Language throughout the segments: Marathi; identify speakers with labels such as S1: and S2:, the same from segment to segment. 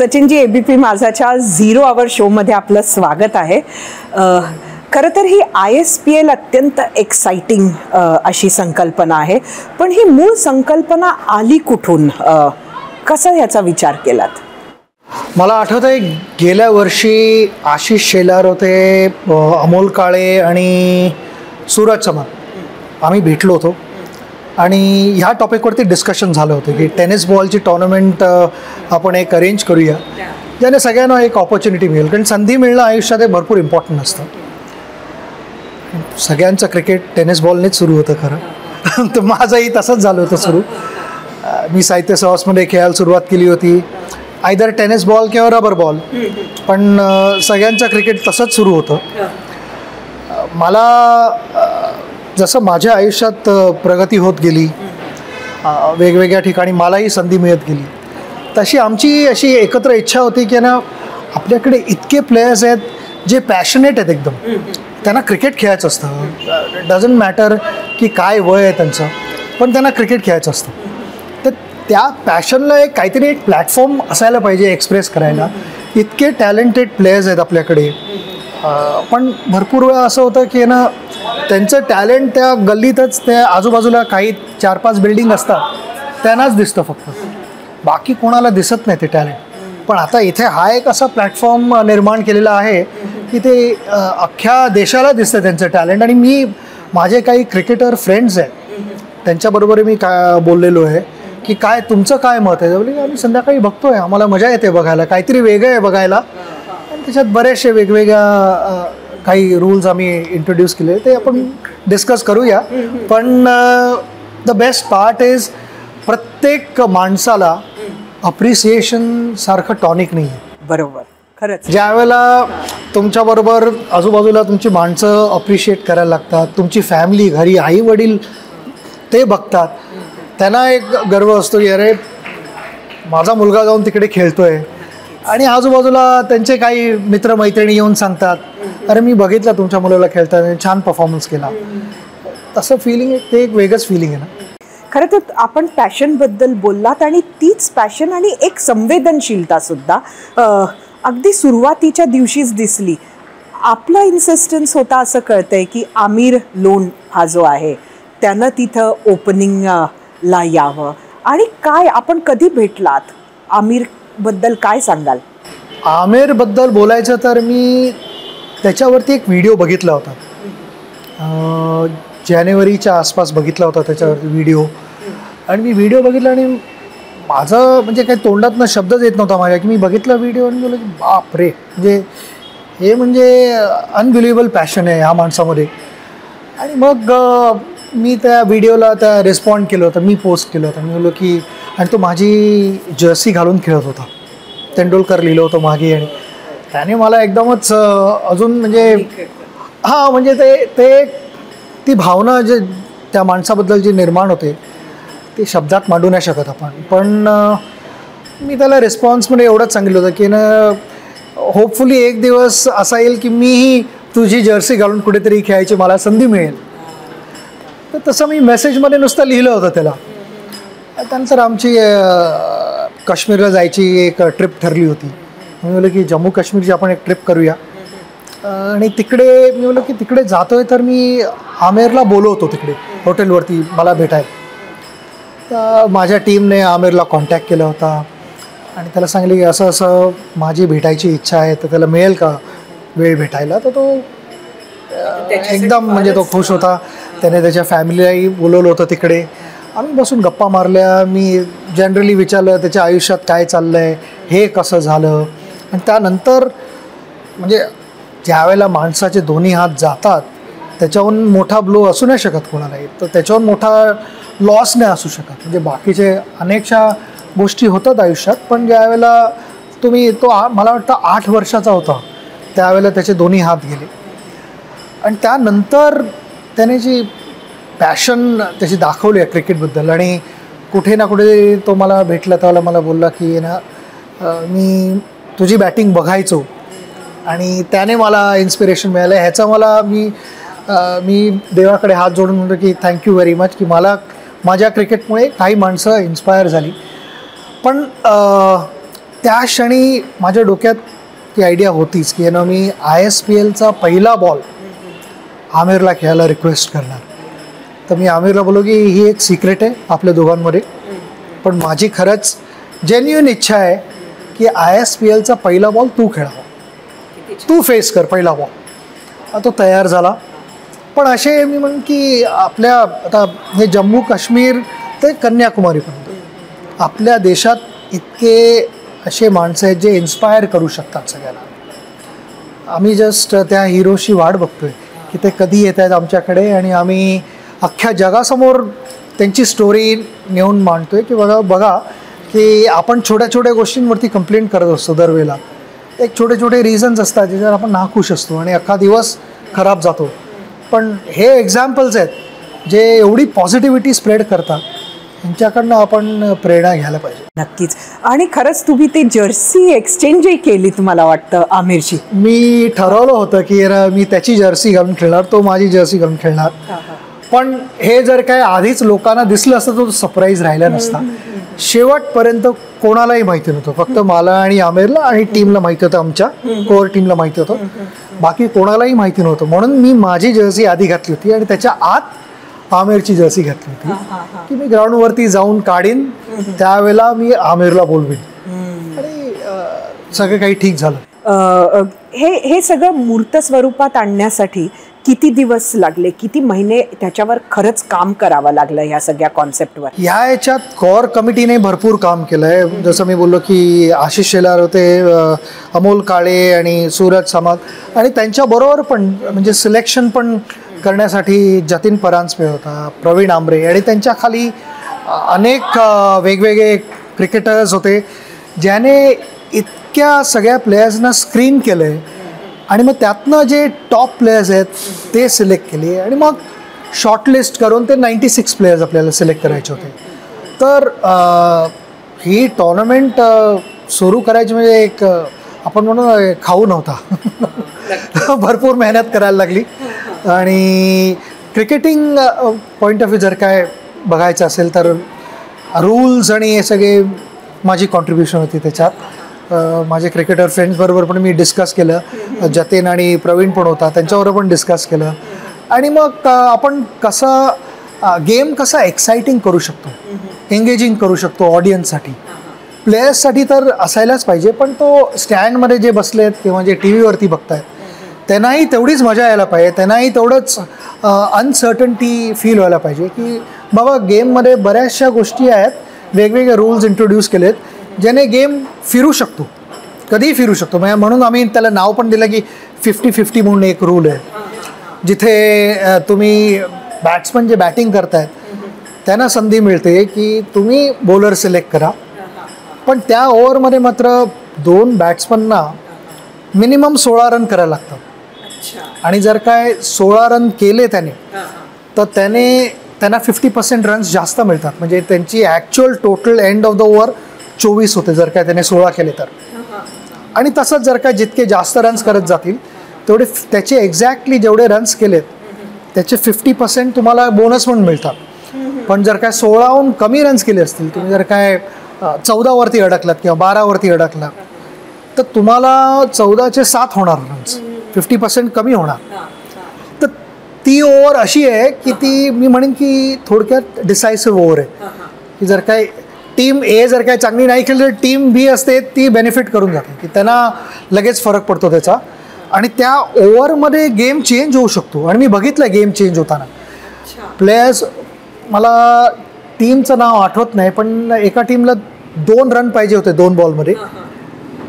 S1: सचिनजी, एबीपी माझाच्या 0 आवर शोमध्ये आपलं स्वागत आहे. खरं तर ही ISPL अत्यंत एक्साइटिंग अशी संकल्पना आहे, पण ही मूळ संकल्पना आली कुठून? कसं याचा विचार केलात?
S2: मला आठवत आहे गेल्या वर्षी आशिष शेलार होते, अमोल काळे आणि सूरज चव्हाण आम्ही भेटलो होतो आणि ह्या टॉपिकवरती डिस्कशन झालं होतं की टेनिस बॉलची टॉर्नामेंट आपण एक अरेंज करूया, ज्याने सगळ्यांना एक ऑपॉर्च्युनिटी मिळेल. कारण संधी मिळणं आयुष्यात हे भरपूर इम्पॉर्टंट असतं. सगळ्यांचं क्रिकेट टेनिस बॉलनेच सुरू होतं खरं, तर माझंही तसंच झालं होतं सुरू. मी साहित्य सहवासमध्ये खेळायला सुरुवात केली होती, आयदर टेनिस बॉल किंवा रबर बॉल, पण सगळ्यांचं क्रिकेट तसंच सुरू होतं. मला जसं माझ्या आयुष्यात प्रगती होत गेली, वेगवेगळ्या ठिकाणी मलाही संधी मिळत गेली, तशी आमची अशी एकत्र इच्छा होती की ना आपल्याकडे इतके प्लेयर्स आहेत जे पॅशनेट आहेत एकदम, त्यांना क्रिकेट खेळायचं असतं. डझंट मॅटर की काय वय आहे त्यांचं, पण त्यांना क्रिकेट खेळायचं असतं. तर त्या पॅशनला काहीतरी एक प्लॅटफॉर्म असायला पाहिजे एक्सप्रेस करायला. इतके टॅलेंटेड प्लेयर्स आहेत आपल्याकडे, पण भरपूर वेळा असं होतं की ना त्यांचं टॅलेंट त्या गल्लीतच, त्या आजूबाजूला काही 4-5 बिल्डिंग असतात त्यांनाच दिसतं फक्त, बाकी कोणाला दिसत नाही ते टॅलेंट. पण आता इथे हा एक असा प्लॅटफॉर्म निर्माण केलेला आहे की ते अख्ख्या देशाला दिसतं त्यांचं टॅलेंट. आणि मी माझे काही क्रिकेटर फ्रेंड्स आहेत त्यांच्याबरोबर मी बोललेलो आहे की काय तुमचं काय मत आहे. म्हणजे आम्ही संध्याकाळी बघतोय, आम्हाला मजा येते बघायला, काहीतरी वेगळं आहे बघायला. आणि त्याच्यात बरेचसे वेगवेगळ्या काही रूल्स आम्ही इंट्रोड्यूस केले, ते आपण डिस्कस करूया. पण द बेस्ट पार्ट इज प्रत्येक माणसाला अप्रिसिएशन सारखं टॉनिक नाही आहे.
S1: बरोबर, खरंच.
S2: ज्या वेळेला तुमच्याबरोबर आजूबाजूला तुमची माणसं अप्रिशिएट करायला लागतात, तुमची फॅमिली, घरी आई वडील ते बघतात, त्यांना एक गर्व असतो की अरे माझा मुलगा जाऊन तिकडे खेळतोय. आणि आजूबाजूला त्यांचे काही मित्रमैत्रिणी येऊन सांगतात, अरे मी बघितलं तुमच्या मुलाला खेळताना, छान परफॉर्मन्स केला. तसं फिलिंग ते एक वेगळंच फिलिंग आहे ना.
S1: खरं तर आपण पॅशनबद्दल बोललात आणि तीच पॅशन आणि एक संवेदनशीलता सुद्धा अगदी सुरुवातीच्या दिवशीच दिसली. आपला इन्सिस्टन्स होता असं कळतंय की आमिर लोन हा जो आहे त्यानं तिथं ओपनिंगला यावं. आणि काय आपण कधी भेटलात? आमिरबद्दल काय सांगाल?
S2: आमिरबद्दल बोलायचं तर मी त्याच्यावरती एक व्हिडिओ बघितला होता, जानेवारीच्या आसपास बघितला होता त्याच्यावरती व्हिडिओ. आणि मी व्हिडिओ बघितला आणि माझं म्हणजे काही तोंडातनं शब्दच येत नव्हता माझ्या, की मी बघितला व्हिडिओ आणि बोललो की बाप रे, हे म्हणजे अनबिलिव्हेबल पॅशन आहे ह्या माणसामध्ये. आणि मग मी त्या व्हिडिओला त्या रिस्पॉन्ड केलं होतं, मी पोस्ट केलं होतं. मी बोललो की, आणि तो माझी जर्सी घालून खेळत होता, तेंडुलकर लिहिलं होतं मागे. आणि त्याने मला एकदमच अजून म्हणजे हां म्हणजे ते ती भावना जे त्या माणसाबद्दल जी निर्माण होते ते शब्दात मांडू नाही शकत आपण. पण मी त्याला रिस्पॉन्समध्ये एवढंच सांगितलं होतं की ना होपफुली एक दिवस असा येईल की मीही तुझी जर्सी घालून कुठेतरी खेळायची मला संधी मिळेल. तर तसं मी मेसेजमध्ये नुसतं लिहिलं होतं त्याला. त्यानंतर आमची काश्मीरला जायची एक ट्रिप ठरली होती. मी बोललो की जम्मू काश्मीरची आपण एक ट्रिप करूया. आणि तिकडे मी बोललो की तिकडे जातो आहे तर मी आमिरला बोलवतो तिकडे हॉटेलवरती मला भेटायला. तर माझ्या टीमने आमिरला कॉन्टॅक्ट केला होता आणि त्याला सांगितलं की असं असं माझी भेटायची इच्छा आहे, तर त्याला मिळेल का वेळ भेटायला. तर तो एकदम म्हणजे तो खुश होता. त्याने त्याच्या फॅमिलीलाही बोलवलं होतं तिकडे. आम्ही बसून गप्पा मारल्या. मी जनरली विचारलं त्याच्या आयुष्यात काय चाललं आहे, हे कसं झालं. आणि त्यानंतर म्हणजे ज्या वेळेला माणसाचे दोन्ही हात जातात त्याच्याहून मोठा ब्लो असू नाही शकत कोणालाही, तर त्याच्याहून मोठा लॉस नाही असू शकत. म्हणजे बाकीचे अनेकशा गोष्टी होतात आयुष्यात, पण ज्या वेळेला तो मला वाटतं 8 वर्षाचा होता त्यावेळेला त्याचे दोन्ही हात गेले. आणि त्यानंतर त्याने जी पॅशन त्याची दाखवली आहे क्रिकेटबद्दल. आणि कुठे ना कुठे तो मला भेटला त्यावेळेला मला बोलला की ना मी तुझी बॅटिंग बघायचो आणि त्याने मला इन्स्पिरेशन मिळालं. ह्याचा मला मी देवाकडे हात जोडून म्हणतो की थँक्यू व्हेरी मच की मला माझ्या क्रिकेटमुळे काही माणसं इन्स्पायर झाली. पण त्या क्षणी माझ्या डोक्यात ती आयडिया होतीच की ना मी ISPLचा पहिला बॉल आमिरला खेळायला रिक्वेस्ट करणार. तर मी आमिरला बोललो की ही एक सिक्रेट आहे आपल्या दोघांमध्ये, पण माझी खरंच जेन्युइन इच्छा आहे की ISPLचा पहिला बॉल तू खेळावा, तू फेस कर पहिला बॉल. तो तयार झाला. पण असे मी म्हणून की आपल्या आता हे जम्मू काश्मीर ते कन्याकुमारीपर्यंत आपल्या देशात इतके असे माणसं आहेत जे इन्स्पायर करू शकतात सगळ्यांना. आम्ही जस्ट त्या हिरोशी वाट बघतोय की ते कधी येत आहेत आमच्याकडे आणि आम्ही अख्ख्या जगासमोर त्यांची स्टोरी नेऊन मांडतोय की बघा की आपण छोट्या छोट्या गोष्टींवरती कंप्लेंट करत असतो दरवेळेला. एक छोटे छोटे रिझन्स असतात ज्याच्यावर आपण नाखुश असतो आणि अख्खा दिवस खराब जातो. पण हे एक्झाम्पल्स आहेत जे एवढी पॉझिटिव्हिटी स्प्रेड करतात, यांच्याकडनं आपण प्रेरणा घ्यायला पाहिजे.
S1: नक्कीच. आणि खरंच तुम्ही ती जर्सी एक्सचेंजही केली मला वाटतं आमिरची.
S2: मी ठरवलं होतं की मी त्याची जर्सी घालून खेळणार, तो माझी जर्सी घालून खेळणार. पण हे जर काय आधीच लोकांना दिसलं असतं तर तो सरप्राईज राहिला नसता. शेवटपर्यंत कोणालाही माहिती नव्हतं, फक्त मला आणि आमिरला आणि टीमला माहिती होतं, आमच्या कोअर टीमला माहिती होतं, बाकी कोणालाही माहिती नव्हतं. म्हणून मी माझी जर्सी आधी घातली होती आणि त्याच्या आत आमिरची जर्सी घातली होती की मी ग्राउंडवरती जाऊन काढीन, त्यावेळेला मी आमिरला बोलवीन आणि सगळं काही ठीक झालं.
S1: हे सगळं मूर्त स्वरूपात आणण्यासाठी किती दिवस लागले, किती महिने त्याच्यावर खरंच काम करावं लागलं ह्या सगळ्या कॉन्सेप्टवर?
S2: याच्यात कोर कमिटीने भरपूर काम केलंय. जसं मी बोललो की आशिष शेलार होते, अमोल काळे आणि सूरज सामंत, आणि त्यांच्याबरोबर पण म्हणजे सिलेक्शन पण करण्यासाठी जतीन परांजपे होता, प्रवीण आंबरे, आणि त्यांच्या खाली अनेक वेगवेगळे क्रिकेटर्स होते ज्याने इतक्या सगळ्या प्लेयर्सना स्क्रीन केलं आहे आणि मग त्यातनं जे टॉप प्लेयर्स आहेत ते सिलेक्ट केले आणि मग शॉर्टलिस्ट करून ते 96 प्लेयर्स आपल्याला सिलेक्ट करायचे होते. तर ही टोर्नामेंट सुरू करायची म्हणजे एक आपण म्हणून खाऊ नव्हता. भरपूर मेहनत करायला लागली. आणि क्रिकेटिंग पॉईंट ऑफ व्ह्यू जर काय बघायचं असेल तर रूल्स आणि हे सगळे माझी कॉन्ट्रीब्युशन होती त्याच्यात. माझे क्रिकेटर फ्रेंड्सबरोबर पण मी डिस्कस केलं, जतीन आणि प्रवीण पण होता, त्यांच्याबरोबर पण डिस्कस केलं. आणि मग आपण कसं गेम कसा एक्साइटिंग करू शकतो, एंगेजिंग करू शकतो ऑडियन्ससाठी. प्लेयर्ससाठी तर असायलाच पाहिजे, पण तो स्टँडमध्ये जे बसले आहेत किंवा जे टी व्हीवरती बघतायत त्यांनाही तेवढीच मजा यायला पाहिजे, त्यांनाही तेवढंच अनसर्टन्टी फील व्हायला पाहिजे की बाबा गेममध्ये बऱ्याचशा गोष्टी आहेत, वेगवेगळे रूल्स इंट्रोड्यूस केलेत ज्याने गेम फिरू शकतो, कधीही फिरू शकतो. म्हणून आम्ही त्याला नाव पण दिलं की 50-50 म्हणून एक रूल आहे, जिथे तुम्ही बॅट्समन जे बॅटिंग करतायत त्यांना संधी मिळते की तुम्ही बॉलर सिलेक्ट करा, पण त्या ओव्हरमध्ये मात्र 2 बॅट्समनना मिनिमम 16 रन करायला लागतात. आणि जर काय 16 रन केले त्याने तर त्यांना 50% रन्स जास्त मिळतात. म्हणजे त्यांची actual total end of the over 24 होते जर काय त्याने 16 केले तर. आणि तसंच जर काय जितके जास्त रन्स करत जातील तेवढे त्याचे एक्झॅक्टली जेवढे रन्स केलेत त्याचे 50% तुम्हाला बोनस म्हणून मिळतात. पण जर काय 16हून कमी रन्स केले असतील, तुम्ही जर काय 14वरती अडकलात किंवा 12वरती अडकलात तर तुम्हाला 14चे 7 होणार रन्स, 50% कमी होणार. तर ती ओव्हर अशी आहे की ती मी म्हणेन की थोडक्यात डिसायसिव्ह ओव्हर आहे की जर काय टीम ए जर काय चांगली नाही खेळली तर टीम बी असते ती बेनिफिट करून जाते की त्यांना लगेच फरक पडतो त्याचा. आणि त्या ओव्हरमध्ये गेम चेंज होऊ शकतो. आणि मी बघितलं गेम चेंज होताना प्लेयर्स, मला टीमचं नाव आठवत नाही पण एका टीमला 2 रन पाहिजे होते 2 बॉलमध्ये.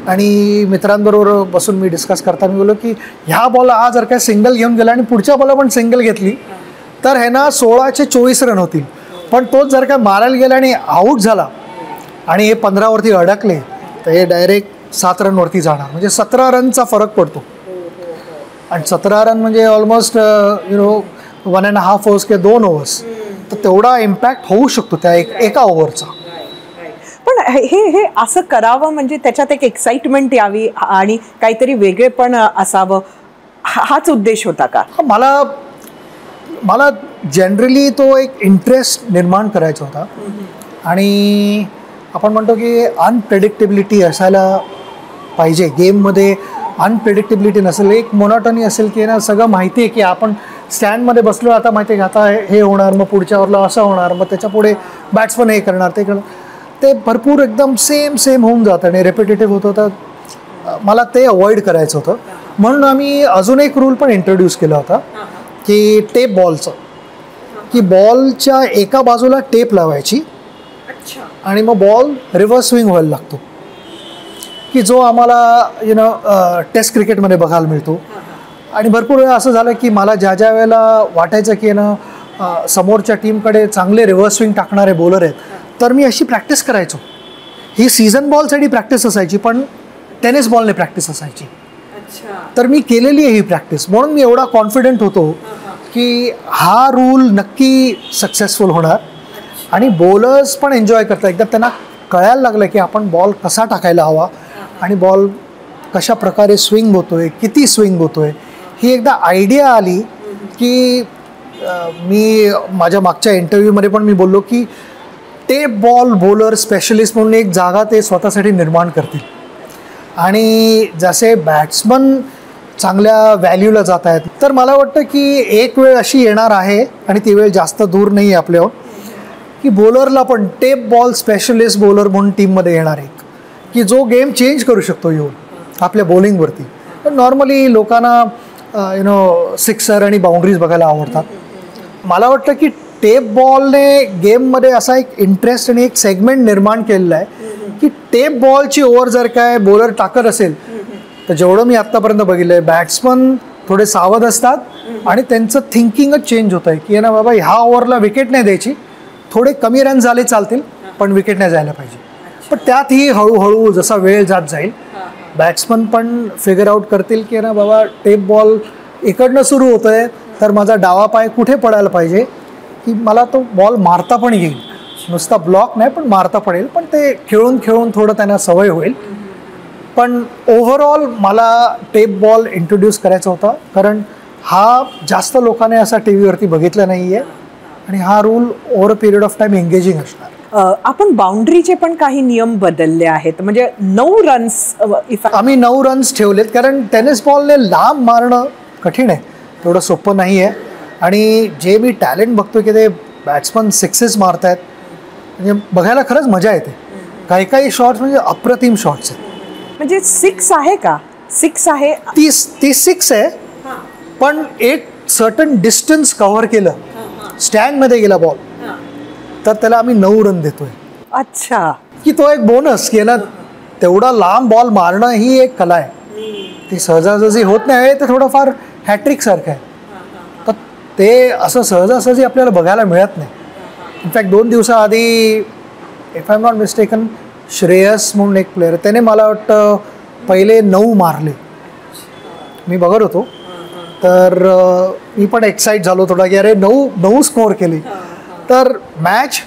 S2: आणि मित्रांबरोबर बसून मी डिस्कस करताना बोललो की ह्या बॉलला हा जर काय सिंगल घेऊन गेला आणि पुढच्या बॉलला पण सिंगल घेतली तर हे ना 16चे 24 रन होतील. पण तोच जर काय मारायला गेला आणि आऊट झाला आणि हे 15वरती अडकले तर हे डायरेक्ट 7 रनवरती जाणार. म्हणजे 17 रनचा फरक पडतो. आणि 17 रन म्हणजे ऑलमोस्ट 1.5 ओव्हर्स किंवा 2 ओव्हर्स. तर तेवढा इम्पॅक्ट होऊ शकतो त्या एका ओव्हरचा.
S1: पण हे असं करावं म्हणजे त्याच्यात एक एक्साइटमेंट यावी आणि काहीतरी वेगळे पण असावं, हाच उद्देश होता का?
S2: मला जनरली तो एक इंटरेस्ट निर्माण करायचा होता. आणि आपण म्हणतो की अनप्रेडिक्टेबिलिटी असायला पाहिजे गेममध्ये. अनप्रेडिक्टेबिलिटी नसेल, एक मोनोटनी असेल की ना सगळं माहिती आहे की आपण स्टँडमध्ये बसलो, आता माहिती आहे की आता हे होणार, मग पुढच्या ओव्हरला असं होणार, मग त्याच्या पुढे बॅट्समन हे करणार ते करणार, ते भरपूर एकदम सेम होऊन जातं आणि रेपिटेटिव्ह होतं. तर मला ते अवॉइड करायचं होतं. म्हणून आम्ही अजून एक रूल पण इंट्रोड्यूस केला होता की टेप बॉलचं, की बॉलच्या एका बाजूला टेप लावायची आणि मग बॉल रिव्हर्स स्विंग व्हायला लागतो, की जो आम्हाला टेस्ट क्रिकेटमध्ये बघायला मिळतो. आणि भरपूर वेळा असं झालं की मला ज्या वेळेला वाटायचं की समोरच्या टीमकडे चांगले रिव्हर्स स्विंग टाकणारे बॉलर आहेत, तर मी अशी प्रॅक्टिस करायचो. ही सीझन बॉलसाठी प्रॅक्टिस असायची, पण टेनिस बॉलने प्रॅक्टिस असायची. तर मी केलेली आहे ही प्रॅक्टिस, म्हणून मी एवढा कॉन्फिडंट होतो की हा रूल नक्की सक्सेसफुल होणार आणि बॉलर्स पण एन्जॉय करतात. एकदा त्यांना कळायला लागलं की आपण बॉल कसा टाकायला हवा आणि बॉल कशा प्रकारे स्विंग होतोय, किती स्विंग होतोय, ही एकदा आयडिया आली की मी माझ्या मागच्या इंटरव्ह्यूमध्ये पण मी बोललो की टेप बॉल बॉलर स्पेशलिस्ट म्हणून एक जागा ते स्वतःसाठी निर्माण करतील. आणि जसे बॅट्समन चांगल्या व्हॅल्यूला जात आहेत, तर मला वाटतं की एक वेळ अशी येणार आहे आणि ती वेळ जास्त दूर नाही आहे आपल्यावर, की बॉलरला पण टेप बॉल स्पेशलिस्ट बॉलर म्हणून टीममध्ये येणार आहे, की जो गेम चेंज करू शकतो येऊन आपल्या बॉलिंगवरती. पण नॉर्मली लोकांना सिक्सर आणि बाउंड्रीज बघायला आवडतात. मला वाटतं की टेप बॉलने गेममध्ये असा एक इंटरेस्ट आणि एक सेगमेंट निर्माण केलेला आहे की टेप बॉलची ओव्हर जर काय बॉलर टाकत असेल, तर जेवढं मी आत्तापर्यंत बघितलं आहे बॅट्समन थोडे सावध असतात आणि त्यांचं थिंकिंगच चेंज होतं आहे की ना बाबा ह्या ओव्हरला विकेट नाही द्यायची, थोडे कमी रन झाले चालतील पण विकेट नाही जायला पाहिजे. पण त्यातही हळूहळू जसा वेळ जात जाईल बॅट्समन पण फिगर आउट करतील की ना बाबा टेप बॉल इकडनं सुरू होतं आहे, तर माझा डावा पाय कुठे पडायला पाहिजे की मला तो बॉल मारता पण येईल, नुसता ब्लॉक नाही पण मारता पण येईल. पण ते खेळून खेळून थोडं त्यांना सवय होईल. पण ओव्हरऑल मला टेप बॉल इंट्रोड्यूस करायचा होता, कारण हा जास्त लोकांनी असा टी व्हीवरती बघितला नाही आहे आणि हा rule over a period of time engaging असणार.
S1: आपण बाउंड्रीचे पण काही नियम बदलले आहेत, म्हणजे 9 रन्स
S2: आम्ही 9 रन्स ठेवलेत, कारण टेनिस बॉलने लांब मारणं कठीण आहे, तेवढं सोपं नाही आहे. आणि जे मी टॅलेंट बघतो की ते बॅट्समन सिक्सेस मारत आहेत, म्हणजे बघायला खरंच मजा येते. काही शॉट्स म्हणजे अप्रतिम शॉट्स आहेत.
S1: म्हणजे 6 आहे का? 6 आहे,
S2: ती 6 आहे, पण एक सर्टन डिस्टन्स कव्हर केलं, स्टँडमध्ये गेला बॉल, तर त्याला आम्ही 9 रन देतोय.
S1: अच्छा,
S2: की तो एक बोनस की ना तेवढा लांब बॉल मारणं ही एक कला आहे, ती सहजासहजी होत नाही. ते थोडंफार हॅट्रिक सारखं आहे, तर ते असं सहजासहजी आपल्याला बघायला मिळत नाही. इनफॅक्ट 2 दिवसाआधी if I am not mistaken Shreyas म्हणून एक प्लेअर, त्याने मला वाटतं पहिले 9 मारले, मी बघत होतो. तर मी पण एक्साईट झालो थोडा की अरे 9 स्कोअर केले. तर मॅच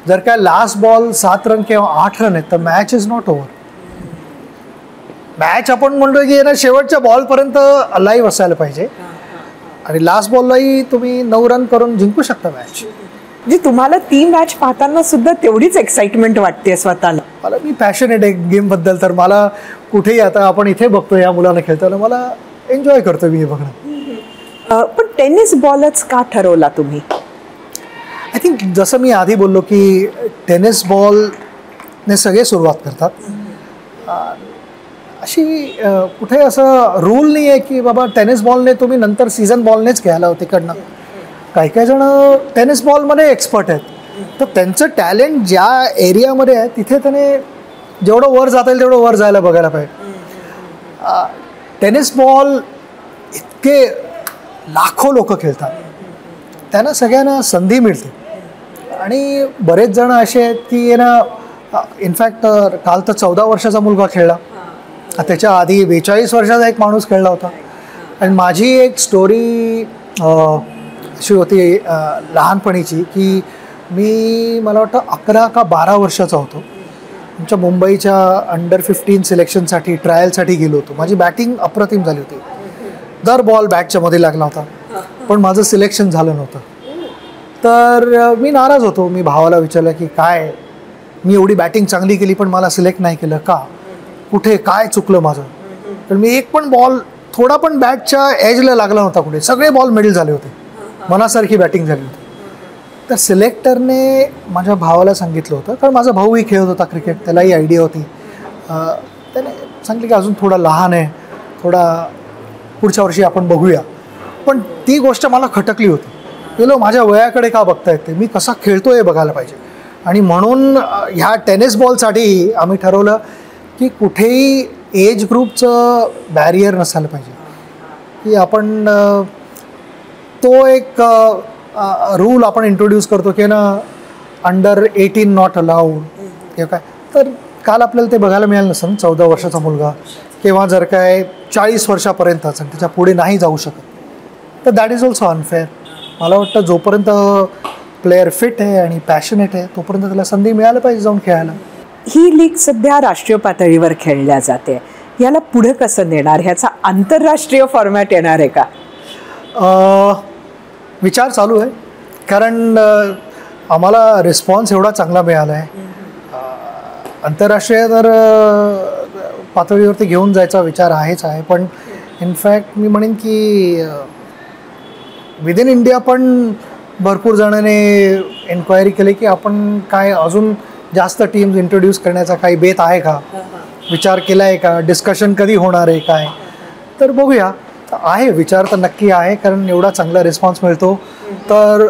S2: जर काय लास्ट बॉल 7 रन किंवा 8 रन आहेत, तर match is not over. Match आपण म्हणतो की ना शेवटच्या बॉलपर्यंत अलाईव्ह असायला पाहिजे आणि लास्ट बॉललाही तुम्ही 9 रन करून जिंकू शकता मॅच.
S1: म्हणजे तुम्हाला ती मॅच पाहताना सुद्धा तेवढीच एक्साइटमेंट वाटते स्वतःला?
S2: मला मी पॅशनेट आहे गेमबद्दल, तर मला कुठेही आता आपण इथे बघतो या मुलांना खेळताना मला एन्जॉय करतो मी हे बघणं.
S1: पण टेनिस बॉलच का ठरवला तुम्ही?
S2: आय थिंक जसं मी आधी बोललो की टेनिस बॉलने सगळे सुरुवात करतात. अशी कुठे असं रूल नाही आहे की बाबा टेनिस बॉलने तुम्ही नंतर सीझन बॉलनेच घ्यायला होते तिकडनं. काही जण टेनिस बॉलमध्ये एक्सपर्ट आहेत, तर त्यांचं टॅलेंट ज्या एरियामध्ये आहे तिथे त्याने जेवढं वर जाता येईल तेवढं वर जायला बघायला पाहिजे. टेनिस बॉल इतके लाखो लोक खेळतात, त्यांना सगळ्यांना संधी मिळते. आणि बरेच जण असे आहेत की ना इनफॅक्ट काल तर 14 वर्षाचा मुलगा खेळला, त्याच्या आधी 42 वर्षाचा एक माणूस खेळला होता. आणि माझी एक स्टोरी अशी होती लहानपणीची की मला वाटतं 11 का 12 वर्षाचा होतो. आमच्या मुंबईच्या अंडर 15 सिलेक्शनसाठी ट्रायलसाठी गेलो होतो. माझी बॅटिंग अप्रतिम झाली होती, दर बॉल बॅटच्या मध्ये लागला होता, पण माझं सिलेक्शन झालं नव्हतं. तर मी नाराज होतो. मी भावाला विचारलं की काय मी एवढी बॅटिंग चांगली केली पण मला सिलेक्ट नाही केलं का, कुठे काय चुकलं माझं. तर मी एक पण बॉल थोडा पण बॅटच्या एजला लागला नव्हता कुठे, सगळे बॉल मिडल झाले होते, मनासारखी बॅटिंग झाली होती. तर सिलेक्टरने माझ्या भावाला सांगितलं होतं, कारण माझा भाऊही खेळत होता क्रिकेट, त्यालाही आयडिया होती. त्याने सांगितलं की अजून थोडा लहान आहे, थोडा पुढच्या वर्षी आपण बघूया. पण ती गोष्ट मला खटकली होती, गेलो माझ्या वयाकडे का बघता येते, मी कसा खेळतो हे बघायला पाहिजे. आणि म्हणून ह्या टेनिस बॉलसाठी आम्ही ठरवलं की कुठेही एज ग्रुपचं बॅरियर नसायला पाहिजे, की आपण तो एक रूल आपण इंट्रोड्यूस करतो की ना अंडर 18 नॉट अलाउड किंवा काय. तर काल आपल्याला ते बघायला मिळालं नसेल, 14 वर्षाचा मुलगा किंवा जर काय 40 वर्षापर्यंतच आणि त्याच्या पुढे नाही जाऊ शकत, तर दॅट इज ऑल्सो अनफेअर. मला वाटतं जोपर्यंत प्लेयर फिट आहे आणि पॅशनेट आहे तोपर्यंत त्याला संधी मिळायला पाहिजे जाऊन खेळायला.
S1: ही लीग सध्या राष्ट्रीय पातळीवर खेळल्या जाते, याला पुढे कसं नेणार, ह्याचा आंतरराष्ट्रीय फॉर्मॅट येणार आहे का?
S2: विचार चालू आहे, कारण आम्हाला रिस्पॉन्स एवढा चांगला मिळाला आहे. आंतरराष्ट्रीय तर पातळीवरती घेऊन जायचा विचार आहेच आहे, पण इनफॅक्ट मी म्हणेन की विदिन इंडिया पण भरपूर जणांनी एन्क्वायरी केली की आपण काय अजून जास्त टीम्स इंट्रोड्यूस करण्याचा काही बेत आहे का, विचार केला आहे का, डिस्कशन कधी होणार आहे काय. तर बघूया, आहे विचार तर नक्की आहे, कारण एवढा चांगला रिस्पॉन्स मिळतो तर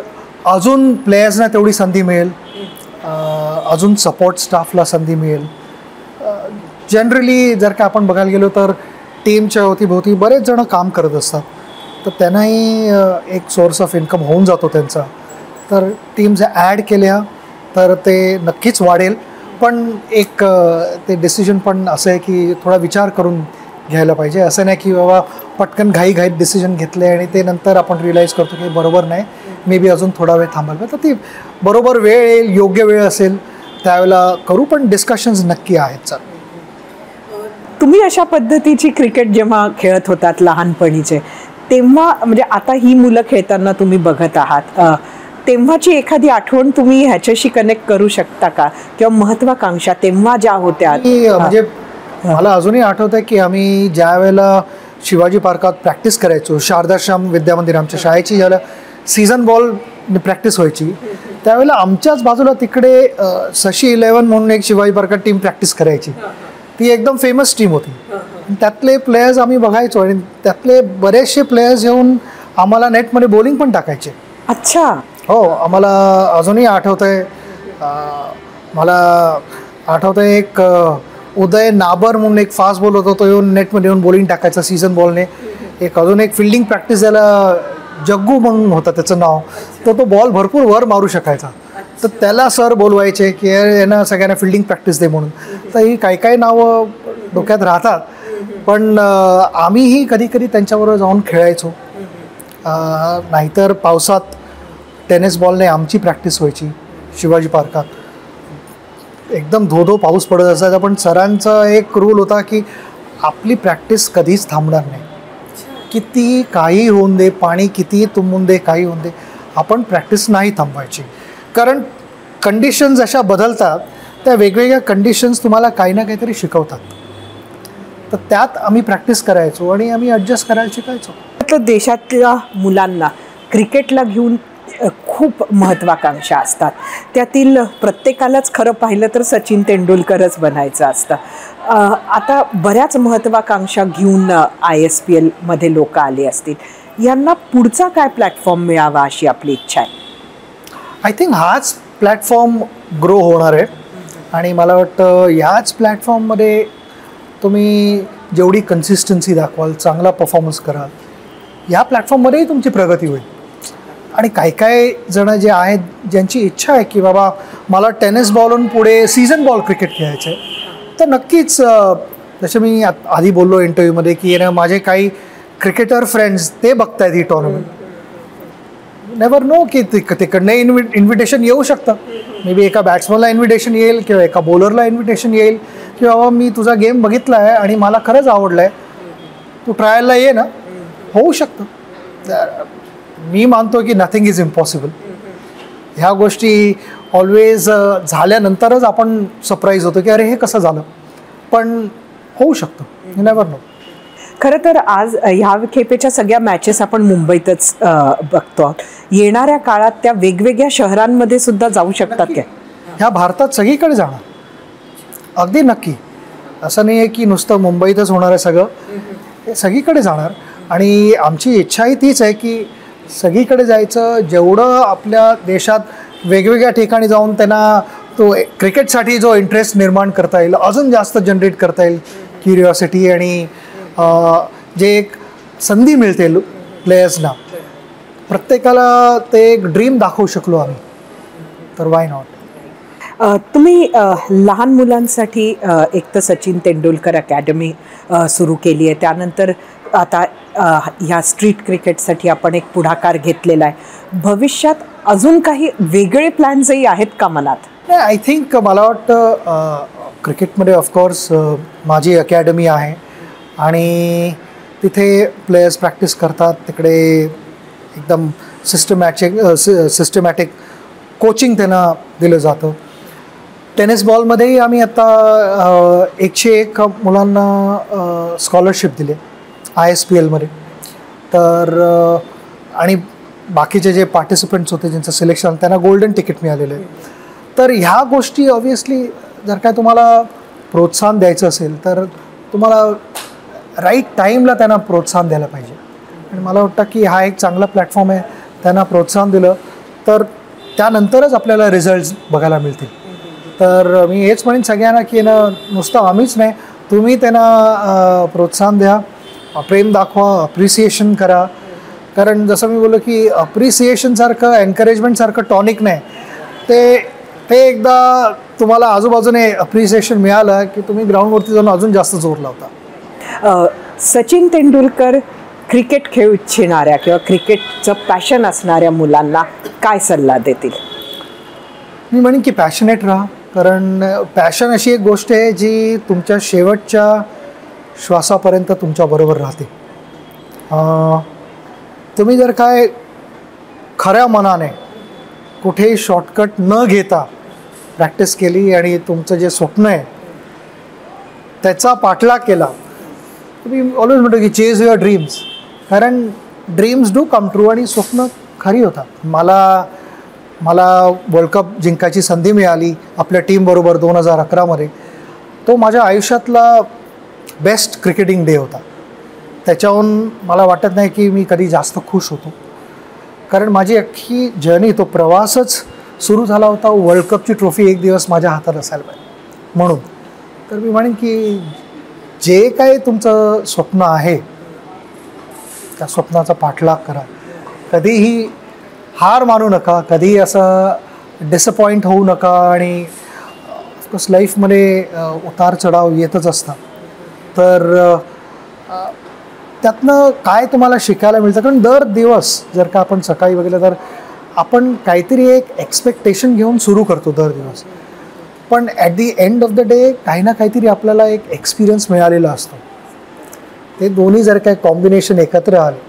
S2: अजून प्लेयर्सना तेवढी संधी मिळेल, अजून सपोर्ट स्टाफला संधी मिळेल. जनरली जर का आपण बघायला गेलो तर टीमच्या अवतीभोवती बरेच जण काम करत असतात, तर त्यांनाही एक सोर्स ऑफ इन्कम होऊन जातो त्यांचा. तर टीम्स ॲड केल्या तर ते नक्कीच वाढेल, पण एक ते डिसिजन पण असं आहे की थोडा विचार करून घ्यायला पाहिजे. असं नाही की बाबा पटकन घाईघाईत डिसिजन घेतले आणि ते नंतर आपण रिअलाईज करतो की बरोबर नाही, मे बी अजून थोडा वेळ थांबायला. तर ती बरोबर वेळ येईल, योग्य वेळ असेल त्यावेळेला करू, पण डिस्कशन्स नक्की आहेत. सर,
S1: तुम्ही अशा पद्धतीची क्रिकेट जेव्हा खेळत होतात लहानपणीचे, तेव्हा म्हणजे आता ही मुलं खेळताना तुम्ही बघत आहात, तेव्हाची एखादी आठवण तुम्ही ह्याच्याशी कनेक्ट करू शकता का, किंवा महत्वाकांक्षा तेव्हा ज्या होत्या?
S2: म्हणजे मला अजूनही आठवत आहे की आम्ही ज्या वेळेला शिवाजी पार्कात प्रॅक्टिस करायचो, शारदाश्रम विद्या मंदिर आमच्या शाळेची ज्याला सीझन बॉल प्रॅक्टिस व्हायची, त्यावेळेला आमच्याच बाजूला तिकडे शशी 11 म्हणून एक शिवाजी पार्कात टीम प्रॅक्टिस करायची. ती एकदम फेमस टीम होती. त्यातले प्लेयर्स आम्ही बघायचो आणि त्यातले बरेचसे प्लेयर्स येऊन आम्हाला नेटमध्ये बॉलिंग पण टाकायचे.
S1: अच्छा.
S2: हो, आम्हाला अजूनही आठवत आहे. मला आठवतं आहे एक उदय नाबर म्हणून एक फास्ट बॉल होता, तो येऊन नेटमध्ये येऊन बॉलिंग टाकायचा सीझन बॉलने. एक अजून एक फिल्डिंग प्रॅक्टिस द्यायला जग्गू म्हणून होता त्याचं नाव, तो बॉल भरपूर वर मारू शकायचा. तर त्याला सर बोलवायचे की यांना सगळ्यांना फिल्डिंग प्रॅक्टिस दे म्हणून. तर ही काही नावं डोक्यात राहतात, पण आम्हीही कधी कधी त्यांच्याबरोबर जाऊन खेळायचो. नाहीतर पावसात टेनिस बॉलने आमची प्रॅक्टिस व्हायची शिवाजी पार्कात. एकदम धो पाऊस पडत असायचा, पण सरांचा एक रूल होता की आपली प्रॅक्टिस कधीच थांबणार नाही. किती काही होऊन दे, पाणी कितीही तुंबून दे, काही होऊन दे, आपण प्रॅक्टिस नाही थांबवायची. कारण कंडिशन्स अशा बदलतात, त्या वेगवेगळ्या कंडिशन्स तुम्हाला काही ना काहीतरी शिकवतात. तर त्यात आम्ही प्रॅक्टिस करायचो आणि आम्ही ॲडजस्ट करायला शिकायचो.
S1: तर देशातल्या मुलांना क्रिकेटला घेऊन खूप महत्त्वाकांक्षा असतात. त्यातील प्रत्येकालाच खरं पाहिलं तर सचिन तेंडुलकरच बनायचं असतं. आता बऱ्याच महत्त्वाकांक्षा घेऊन ISPLमध्ये लोक आली असतील, यांना पुढचा काय प्लॅटफॉर्म मिळावा अशी आपली इच्छा आहे?
S2: आय थिंक हाच प्लॅटफॉर्म ग्रो होणार आहे आणि मला वाटतं ह्याच प्लॅटफॉर्ममध्ये तुम्ही जेवढी कन्सिस्टन्सी दाखवाल, चांगला परफॉर्मन्स कराल, ह्या प्लॅटफॉर्ममध्येही तुमची प्रगती होईल. आणि काही जण जे आहेत ज्यांची इच्छा आहे की बाबा मला टेनिस बॉलून पुढे सीझन बॉल क्रिकेट खेळायचं आहे, तर नक्कीच जसं मी आधी बोललो इंटरव्ह्यूमध्ये की माझे काही क्रिकेटर फ्रेंड्स ते बघतायत ही टुर्नामेंट. नेवर नो की तिकडनं इन्व्हिटेशन येऊ शकतं. मे बी एका बॅट्समनला इन्व्हिटेशन येईल किंवा एका बॉलरला इन्व्हिटेशन येईल की बाबा मी तुझा गेम बघितला आहे आणि मला खरंच आवडला आहे, तू ट्रायलला ये ना. होऊ शकतं. मी मानतो की नथिंग इज इम्पॉसिबल. ह्या गोष्टी ऑलवेज झाल्यानंतरच आपण सरप्राईज होतो की अरे हे कसं झालं, पण होऊ शकतं, यू नेव्हर नो.
S1: खरं तर आज ह्या खेपेच्या सगळ्या मॅचेस आपण मुंबईतच बघतो आहोत. येणाऱ्या काळात त्या वेगवेगळ्या शहरांमध्ये सुद्धा जाऊ शकतात काय?
S2: ह्या भारतात सगळीकडे जाणार, अगदी नक्की. असं नाही आहे की नुसतं मुंबईतच होणार आहे सगळं, हे सगळीकडे जाणार. आणि आमची इच्छाही तीच आहे की सगळीकडे जायचं, जेवढं आपल्या देशात वेगवेगळ्या ठिकाणी जाऊन त्यांना तो क्रिकेटसाठी जो इंटरेस्ट निर्माण करता येईल, अजून जास्त जनरेट करता येईल क्युरिओसिटी, आणि जे एक संधी मिळते प्लेयर्सना, प्रत्येकाला ते एक ड्रीम दाखवू शकलो आम्ही, तर वाय नॉट.
S1: तुम्ही लहान मुलांसाठी एक तर सचिन तेंडुलकर अकॅडमी सुरू केली आहे, त्यानंतर आता ह्या स्ट्रीट क्रिकेटसाठी आपण एक पुढाकार घेतलेला आहे. भविष्यात अजून काही वेगळे प्लॅन्सही आहेत का मनात?
S2: नाही, आय थिंक मला वाटतं क्रिकेटमध्ये ऑफकोर्स माझी अकॅडमी आहे आणि तिथे प्लेयर्स प्रॅक्टिस करतात. तिकडे एकदम सिस्टमॅटिक कोचिंग त्यांना दिलं जातं. टेनिस बॉलमध्येही आम्ही आता 101 मुलांना स्कॉलरशिप दिले ISPL मध्ये. तर आणि बाकीचे जे पार्टिसिपंट्स होते ज्यांचं सिलेक्शन त्यांना गोल्डन तिकीट मिळालेलं आहे. तर ह्या गोष्टी ऑब्व्हियसली जर काय तुम्हाला प्रोत्साहन द्यायचं असेल तर तुम्हाला राईट टाईमला त्यांना प्रोत्साहन द्यायला पाहिजे. आणि मला वाटतं की हा एक चांगला प्लॅटफॉर्म आहे. त्यांना प्रोत्साहन दिलं तर त्यानंतरच आपल्याला रिझल्ट्स बघायला मिळतील. तर मी हेच म्हणेन सगळ्यांना की नुसतं आम्हीच नाही, तुम्ही त्यांना प्रोत्साहन द्या, प्रेम दाखवा, अप्रिसिएशन करा. कारण जसं मी बोललो की अप्रिसिएशनसारखं एन्करेजमेंटसारखं टॉनिक नाही, ते एकदा तुम्हाला आजूबाजूने अप्रिसिएशन मिळालं की तुम्ही ग्राउंडवरती जाऊन अजून जास्त जोर लावता.
S1: सचिन तेंडुलकर क्रिकेट खेळू इच्छिणाऱ्या किंवा क्रिकेटचं पॅशन असणाऱ्या मुलांना काय सल्ला देतील?
S2: मी म्हणेन की पॅशनेट राहा. कारण पॅशन अशी एक गोष्ट आहे जी तुमच्या शेवटच्या श्वासापर्यंत तुमच्याबरोबर राहते. तुम्ही जर काय खऱ्या मनाने कुठेही शॉर्टकट न घेता प्रॅक्टिस केली आणि तुमचं जे स्वप्न आहे त्याचा पाठलाग केला, तुम्ही ऑलवेज म्हणतो की चेज युअर ड्रीम्स. कारण ड्रीम्स डू कम ट्रू आणि स्वप्न खरी होतात. मला वर्ल्ड कप जिंकायची संधी मिळाली आपल्या टीमबरोबर 2011मध्ये. तो माझ्या आयुष्यातला बेस्ट क्रिकेटिंग डे होता. त्याच्याहून मला वाटत नाही की मी कधी जास्त खुश होतो. कारण माझी अख्खी जर्नी, तो प्रवासच सुरू झाला होता वर्ल्ड कपची ट्रॉफी एक दिवस माझ्या हातात असायला पाहिजे म्हणून. तर मी म्हणेन की जे काही तुमचं स्वप्न आहे त्या स्वप्नाचा पाठलाग करा. कधीही हार मानू नका, कधीही असं डिसअपॉइंट होऊ नका. आणि ऑफकोर्स लाईफमध्ये उतार चढाव येतच असतात. तर त्यातनं काय तुम्हाला शिकायला मिळतं. कारण दर दिवस जर का आपण सकाळी बघितलं तर आपण काहीतरी एक एक्सपेक्टेशन घेऊन सुरू करतो दर दिवस, पण at the end of the day काही ना काहीतरी आपल्याला एक एक्सपिरियन्स मिळालेला असतो. ते दोन्ही जर काय कॉम्बिनेशन एकत्र आले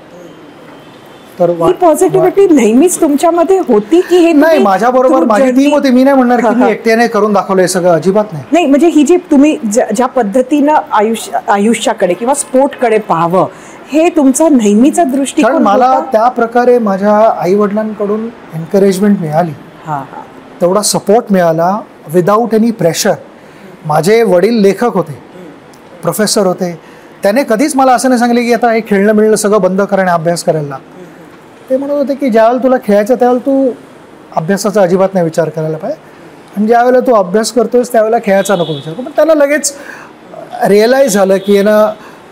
S2: तर
S1: पॉझिटिव्हिटी नेहमीच तुमच्यामध्ये होती की हे
S2: नाही? माझ्याबरोबर माझी टीम होती. मी नाही म्हणणार की मी एकट्याने करून दाखवलं, हे सगळं अजिबात नाही.
S1: नाही, म्हणजे ही जी तुम्ही ज्या पद्धतीनं आयुष्याकडे किंवा स्पोर्टकडे पाहावं, हे तुमचा नेहमीचा दृष्टिकोन.
S2: कारण मला त्या प्रकारे माझ्या आई वडिलांकडून एन्करेजमेंट मिळाली, तेवढा सपोर्ट मिळाला विदाऊट एनी प्रेशर. माझे वडील लेखक होते, प्रोफेसर होते. त्याने कधीच मला असं नाही सांगले की आता हे खेळणं मिळणं सगळं बंद कर आणि अभ्यास करायला. ते म्हणत होते की ज्यावेळेला तुला खेळायचं त्यावेळेला तू अभ्यासाचा अजिबात नाही विचार करायला पाहिजे, आणि ज्यावेळेला तू अभ्यास करतोयस त्यावेळेला खेळायचा नको विचार करू. पण त्याला लगेच रिअलाईज झालं की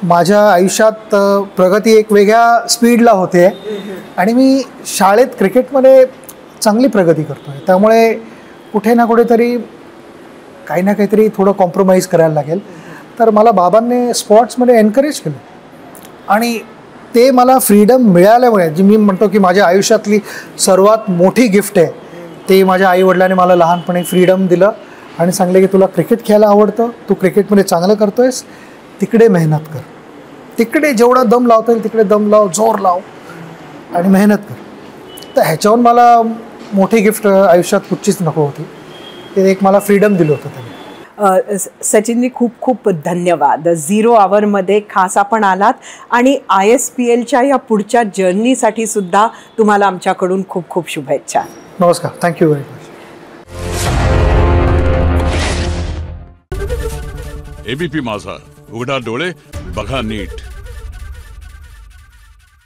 S2: माझ्या आयुष्यात प्रगती एक वेगळ्या स्पीडला होते आणि मी शाळेत क्रिकेटमध्ये चांगली प्रगती करतो आहे. त्यामुळे कुठे ना कुठेतरी काही ना काहीतरी थोडं कॉम्प्रोमाइज करायला लागेल. तर मला बाबांनी स्पोर्ट्समध्ये एनकरेज केलं आणि ते मला फ्रीडम मिळाल्यामुळे, जी मी म्हणतो की माझ्या आयुष्यातली सर्वात मोठी गिफ्ट आहे, ते माझ्या आईवडिलांनी मला लहानपणी फ्रीडम दिलं आणि सांगले की तुला क्रिकेट खेळायला आवडतं, तू क्रिकेटमध्ये चांगलं करतो आहेस, तिकडे मेहनत कर, तिकडे जेवढा दम लावता येईल तिकडे दम लाव, जोर लाव आणि मेहनत कर. तर ह्याच्याहून मला मोठी गिफ्ट आयुष्यात कुठचीच नको होती. ते एक मला फ्रीडम दिलं होतं त्यांनी.
S1: सचिनजी खूप खूप धन्यवाद. 0 आवरमध्ये खास आपण आलात आणि ISPLच्या या पुढच्या जर्नीसाठी सुद्धा तुम्हाला आमच्याकडून खूप खूप शुभेच्छा.
S2: नमस्कार. Thank you very much.
S3: ABP माझा, उघडा डोळे बघा नीट.